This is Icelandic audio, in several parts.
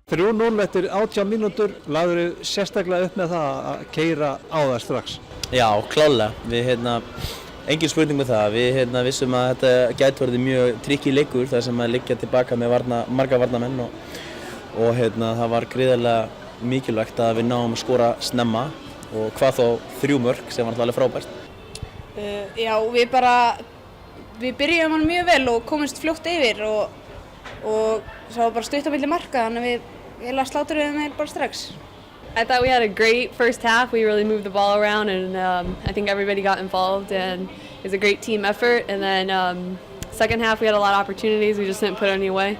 3-0 eftir 18 mínútur, lagður sérstaklega upp með það að keyra á það strax. Já, klálega. Við engin spurning með það. Við vissum að þetta gæti verið mjög tricky leikur þar sem að liggja tilbaka með marga varnarmenn og það var gríðarlega mikilvægt að við náum að skora snemma og hvað þá 3 mörk sem var alveg frábært. Já, við byrjum hann mjög vel og komumst fljótt yfir og svo var bara stutt á milli marka þannig að við slátruðum þeir bara strax. I thought we had a great first half. We really moved the ball around and I think everybody got involved and it was a great team effort. And then second half we had a lot of opportunities. We just didn't put any away.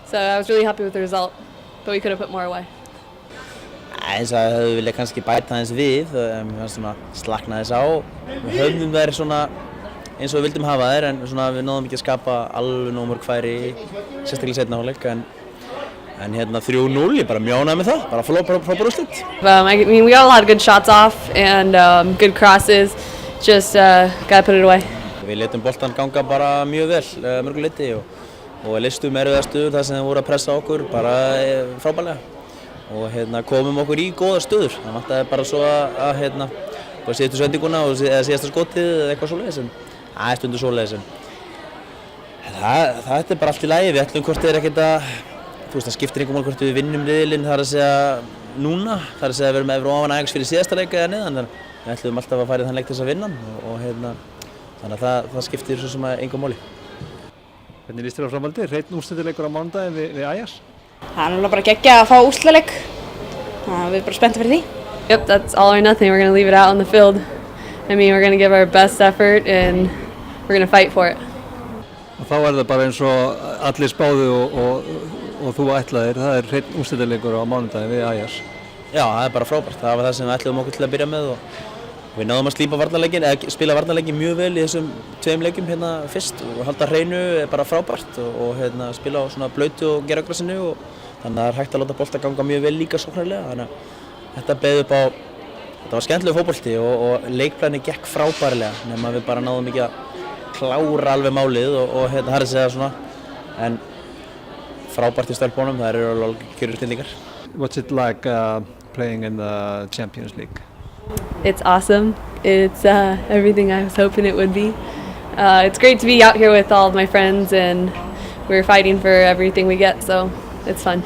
So I was really happy with the result, but we could have put more away. Eins og höfum við kannski bæta aðeins við, við fannst svona slakna þess á. Við höfðum þær svona eins og við vildum hafa þær en svona við náðum ekki að skapa alveg nóg mörg færi sérstaklega seinna hálfleik en 3-0, ég bara mjónaði með það, bara frábær úrslit. I mean, we got a lot of good shots off and good crosses, just gotta put it away. Við létum boltan ganga bara mjög vel mörgu leyti og leystum erfiðar stöður þar sem þeir voru að pressa okkur bara frábærlega og komum okkur í góðar stöður. Það vantaði bara svo að bara síðustu sendinguna eða síðasta skotið eða eitthvað svoleiðis en stundu svoleiðis en það bara allt í lagi. Við ætlum hvort þeir ekkert að það skiptir einhver mál hvort við vinnum riðilinn þar að segja núna, þar að segja að við erum með ofan Ajax fyrir síðasta leik eða neðan þannig að við ætlum alltaf að fara í þann leik til þess að vinna og þannig að það skiptir svo sem að einhver máli. Hvernig líst þér á framhaldið? Hreinn úrslitaleikur á mánudaginn við Ajax? Það náttúrulega bara geggjað að fá úrslitaleik. Við erum bara spenntir fyrir því. Yep, that's all or nothing. We're going to leave it out on the field. I mean, we're going to give our best effort and we're going to fight for it. Og þá það bara eins og allir spáðu og þú ætlaðir, það hreinn úrslitaleikur á mánudaginn við Ajax. Já, það bara frábært. Það var það sem við ætluðum okkur til að byrja með og við náðum að spila varnarleikin mjög vel í þessum 2 leikjum fyrst og halda hreinu bara frábært og spila á svona blautu og geragrassinu og þannig að það er hægt að láta bolta ganga mjög vel líka sóknarlega þannig að þetta beið upp á þetta var skemmtilegur fótbolti og leikplani gekk frábærlega nema við bara náðum ekki að klára alveg málið og það er að segja svona en frábært í stelpunum, það eru alveg kjörur snillingar. What's it like playing in the Champions League? It's awesome. It's everything I was hoping it would be. It's great to be out here with all of my friends and we're fighting for everything we get, so it's fun.